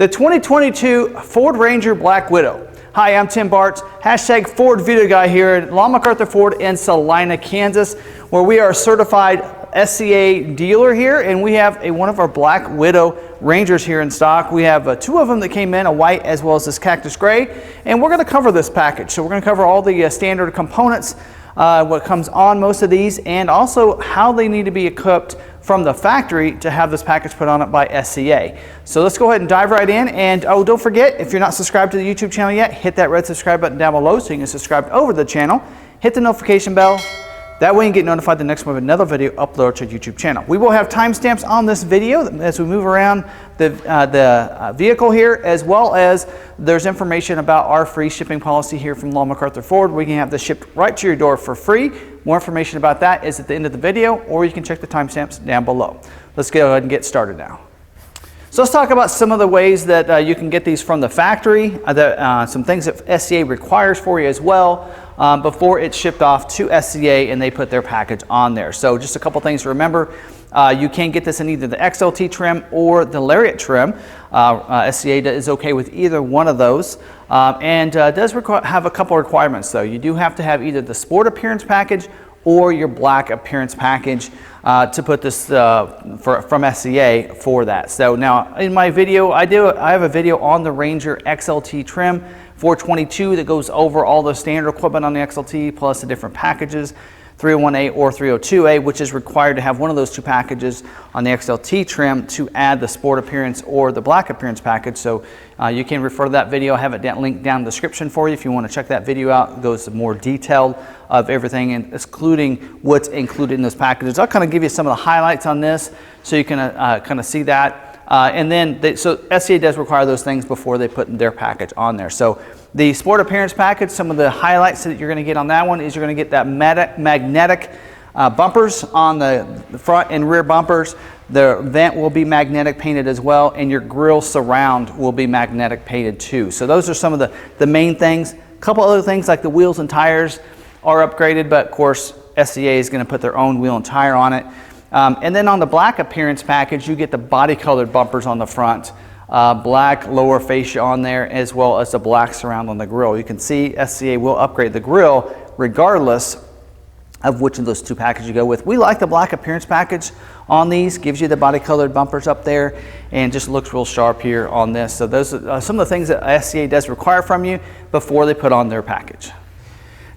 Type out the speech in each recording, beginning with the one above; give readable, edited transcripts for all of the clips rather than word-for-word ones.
The 2022 Ford Ranger Black Widow. Hi, I'm Tim Bartz, hashtag Ford Video Guy here at McArthur Ford in Salina, Kansas, where we are a certified SCA dealer here, and we have one of our Black Widow Rangers here in stock. We have two of them that came in, a white as well as this cactus gray, and we're going to cover this package. So we're going to cover all the standard components, what comes on most of these, and also how they need to be equipped from the factory to have this package put on it by SCA. So let's go ahead and dive right in. And oh, don't forget, if you're not subscribed to the YouTube channel yet, hit that red subscribe button down below so you can subscribe over the channel. Hit the notification bell. That way you get notified the next time we have another video uploaded to our YouTube channel. We will have timestamps on this video as we move around the vehicle here, as well as there's information about our free shipping policy here from McArthur Ford. We can have this shipped right to your door for free. More information about that is at the end of the video, or you can check the timestamps down below. Let's go ahead and get started now. So let's talk about some of the ways that you can get these from the factory, some things that SCA requires for you as well before it's shipped off to SCA and they put their package on there. So just a couple things to remember. You can get this in either the XLT trim or the Lariat trim. SCA is okay with either one of those, and does have a couple requirements though. You do have to have either the Sport Appearance package or your Black Appearance package to put this from SCA for that. So now in my video, I have a video on the Ranger XLT trim 422 that goes over all the standard equipment on the XLT plus the different packages, 301A or 302A, which is required to have one of those two packages on the XLT trim to add the Sport Appearance or the Black Appearance package. So you can refer to that video. I have it linked down in the description for you if you want to check that video out. It goes more detailed of everything, and including what's included in those packages. I'll kind of give you some of the highlights on this so you can kind of see that. And then, so SCA does require those things before they put their package on there. So the Sport Appearance package, some of the highlights that you're going to get on that one is you're going to get that magnetic bumpers on the front and rear bumpers. The vent will be magnetic painted as well, and your grille surround will be magnetic painted too. So those are some of the main things. A couple other things like the wheels and tires are upgraded, but of course SCA is going to put their own wheel and tire on it. And then on the Black Appearance package, you get the body colored bumpers on the front, black lower fascia on there, as well as the black surround on the grille. You can see SCA will upgrade the grille regardless of which of those two packages you go with. We like the Black Appearance package on these. Gives you the body colored bumpers up there and just looks real sharp here on this. So those are some of the things that SCA does require from you before they put on their package.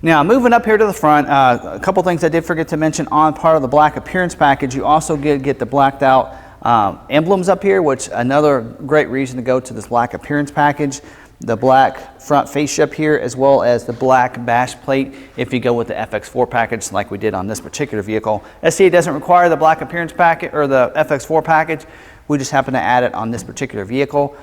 Now moving up here to the front, a couple things I did forget to mention on part of the Black Appearance package. You also get the blacked out emblems up here, which another great reason to go to this Black Appearance package. The black front fascia up here, as well as the black bash plate if you go with the FX4 package like we did on this particular vehicle. SCA doesn't require the Black Appearance package or the FX4 package. We just happen to add it on this particular vehicle.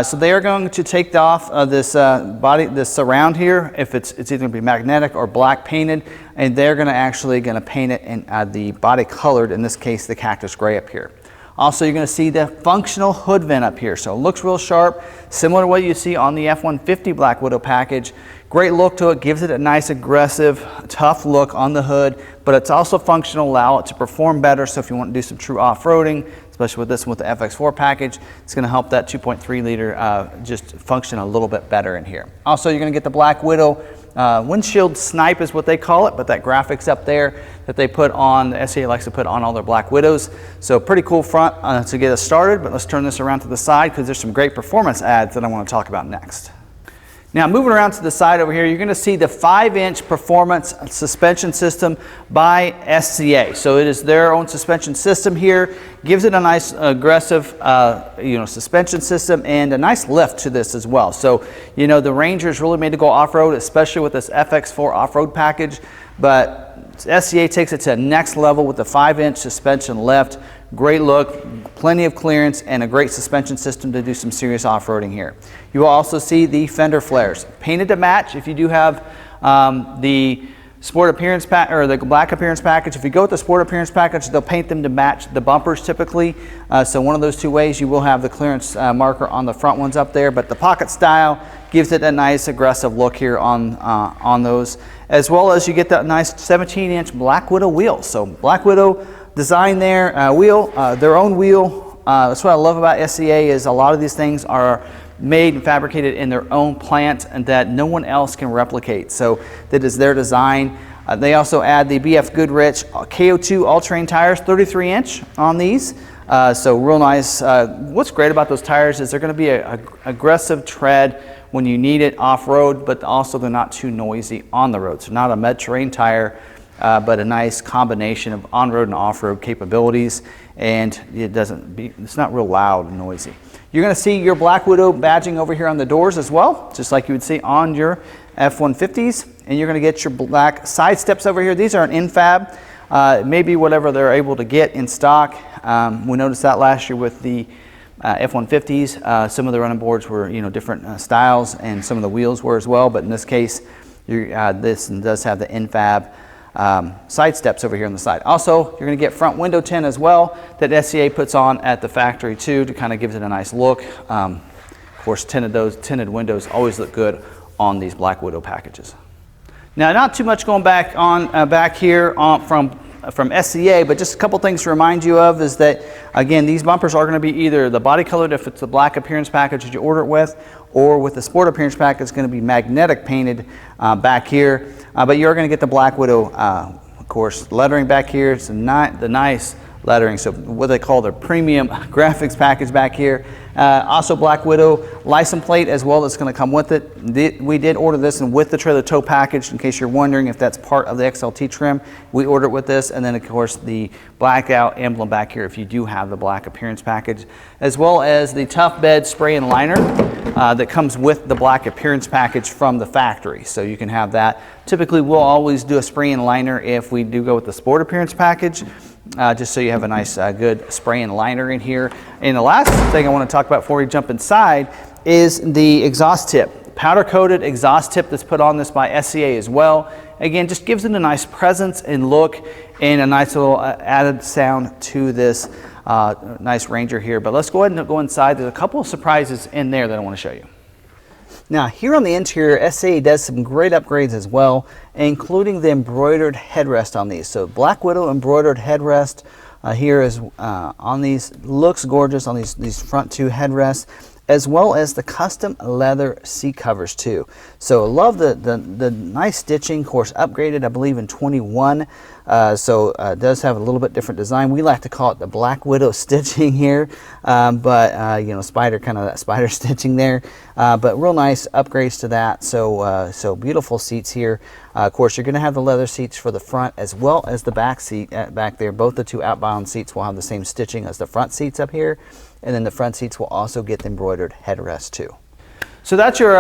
So they are going to take off this this surround here, if it's either going to be magnetic or black painted, and they're going to paint it in the body colored, in this case the cactus gray up here. Also, you're going to see the functional hood vent up here, so it looks real sharp, similar to what you see on the F-150 Black Widow package. Great look to it, gives it a nice aggressive, tough look on the hood, but it's also functional, allow it to perform better. So if you want to do some true off-roading, especially with this one with the FX4 package, it's going to help that 2.3 liter just function a little bit better in here. Also, you're going to get the Black Widow windshield snipe is what they call it, but that graphics up there that they put on, the SCA likes to put on all their Black Widows. So pretty cool front to get us started, but let's turn this around to the side because there's some great performance adds that I want to talk about next. Now moving around to the side over here, you're going to see the 5-inch performance suspension system by SCA. So it is their own suspension system here. Gives it a nice aggressive suspension system and a nice lift to this as well. So the Ranger is really made to go off-road, especially with this FX4 off-road package. But SCA takes it to the next level with the 5-inch suspension lift. Great look, plenty of clearance, and a great suspension system to do some serious off-roading here. You will also see the fender flares painted to match. If you do have the Sport Appearance or the Black Appearance package, if you go with the Sport Appearance package, they'll paint them to match the bumpers typically. So one of those two ways, you will have the clearance marker on the front ones up there, but the pocket style gives it a nice aggressive look here on those, as well as you get that nice 17-inch Black Widow wheel. So Black Widow design their wheel, their own wheel That's what I love about SCA is a lot of these things are made and fabricated in their own plant and that no one else can replicate. So that is their design. They also add the BF Goodrich KO2 all-terrain tires, 33-inch on these. So real nice. What's great about those tires is they're going to be an aggressive tread when you need it off-road, but also they're not too noisy on the road. So not a mid-terrain tire, but a nice combination of on-road and off-road capabilities, and it's not real loud and noisy. You're going to see your Black Widow badging over here on the doors as well, just like you would see on your F-150s, and you're going to get your black side steps over here. These are an infab, maybe whatever they're able to get in stock. We noticed that last year with the F-150s. Some of the running boards were different styles, and some of the wheels were as well, but in this case this does have the infab side steps over here on the side. Also, you're going to get front window tint as well that SCA puts on at the factory too, to kind of gives it a nice look. Of course, tinted windows always look good on these Black Widow packages. Now, not too much going back here from SCA, but just a couple things to remind you of is that, again, these bumpers are going to be either the body colored if it's the black appearance package that you order it with, or with the sport appearance package, it's going to be magnetic painted back here. But you're going to get the Black Widow, of course, lettering back here. It's the nice lettering, so what they call their premium graphics package back here. Also Black Widow license plate as well that's going to come with it. We did order this and with the trailer tow package, in case you're wondering if that's part of the XLT trim. We ordered it with this, and then of course the blackout emblem back here if you do have the black appearance package, as well as the Tough Bed spray and liner that comes with the black appearance package from the factory. So you can have that. Typically we'll always do a spray and liner if we do go with the sport appearance package. Just so you have a nice good spray and liner in here. And the last thing I want to talk about before we jump inside is the exhaust tip. Powder coated exhaust tip that's put on this by SCA as well. Again, just gives it a nice presence and look and a nice little added sound to this nice Ranger here. But let's go ahead and go inside. There's a couple of surprises in there that I want to show you. Now, here on the interior, SCA does some great upgrades as well, including the embroidered headrest on these. So Black Widow embroidered headrest here is on these, looks gorgeous on these front two headrests, as well as the custom leather seat covers too. So I love the nice stitching, of course upgraded I believe in 21. So it does have a little bit different design. We like to call it the Black Widow stitching here, but spider, kind of that spider stitching there. But real nice upgrades to that. So beautiful seats here. Of course, you're going to have the leather seats for the front as well as the back seat back there. Both the two outbound seats will have the same stitching as the front seats up here, and then the front seats will also get the embroidered headrest too. So that's your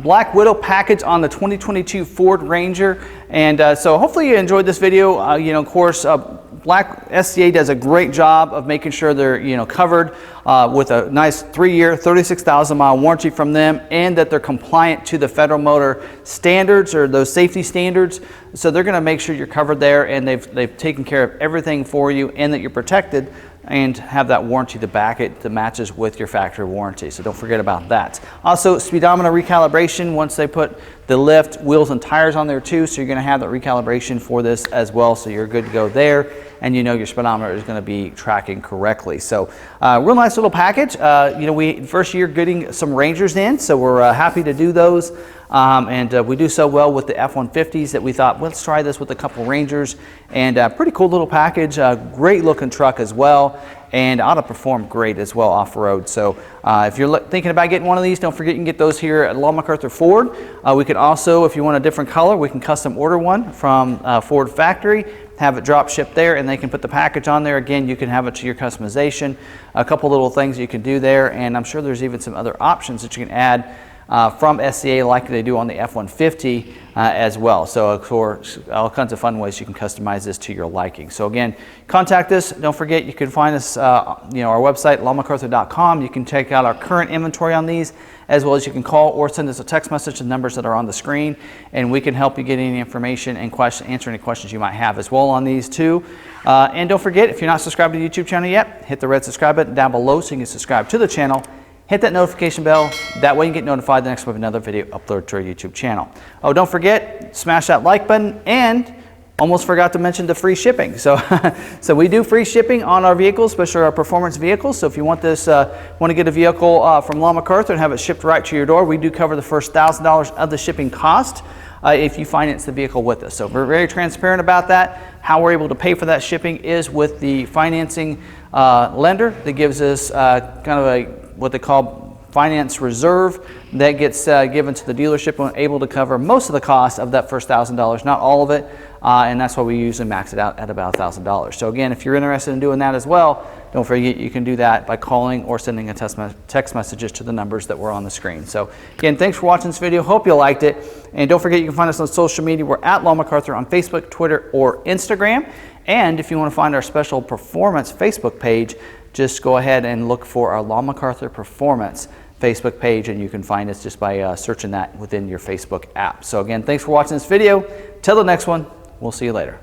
Black Widow package on the 2022 Ford Ranger, and so hopefully you enjoyed this video. Of course, SCA does a great job of making sure they're covered with a nice 3-year 36,000-mile warranty from them, and that they're compliant to the Federal Motor Standards or those safety standards. So they're going to make sure you're covered there, and they've taken care of everything for you, and that you're protected and have that warranty to back it that matches with your factory warranty. So don't forget about that. Also, speedometer recalibration once they put the lift, wheels, and tires on there too. So you're going to have that recalibration for this as well. So you're good to go there, and your speedometer is going to be tracking correctly. So real nice little package. We first year getting some Rangers in, so we're happy to do those. And we do so well with the F-150s that we thought, let's try this with a couple Rangers. And pretty cool little package, great looking truck as well, and ought to perform great as well off-road. So if you're thinking about getting one of these, don't forget you can get those here at McArthur Ford. We can also, if you want a different color, we can custom order one from Ford Factory, have it drop shipped there, and they can put the package on there. Again, you can have it to your customization. A couple little things you can do there, and I'm sure there's even some other options that you can add from SCA like they do on the F-150 as well. So of course, all kinds of fun ways you can customize this to your liking. So again, contact us. Don't forget you can find us our website, McArthur.com. You can check out our current inventory on these, as well as you can call or send us a text message to the numbers that are on the screen, and we can help you get any information and answer any questions you might have as well on these too. And don't forget, if you're not subscribed to the YouTube channel yet, hit the red subscribe button down below so you can subscribe to the channel. Hit that notification bell. That way you get notified the next time we have another video uploaded to our YouTube channel. Oh, don't forget, smash that like button and almost forgot to mention the free shipping. So, so we do free shipping on our vehicles, especially our performance vehicles. So if you want this, want to get a vehicle from McArthur and have it shipped right to your door, we do cover the first $1,000 of the shipping cost if you finance the vehicle with us. So we're very transparent about that. How we're able to pay for that shipping is with the financing lender that gives us kind of a what they call finance reserve that gets given to the dealership and able to cover most of the cost of that first $1,000, not all of it. And that's why we usually max it out at about $1,000. So again, if you're interested in doing that as well, don't forget you can do that by calling or sending a text messages to the numbers that were on the screen. So again, thanks for watching this video. Hope you liked it. And don't forget you can find us on social media. We're at McArthur on Facebook, Twitter, or Instagram. And if you want to find our special performance Facebook page, just go ahead and look for our McArthur Performance Facebook page, and you can find us just by searching that within your Facebook app. So again, thanks for watching this video. Till the next one, we'll see you later.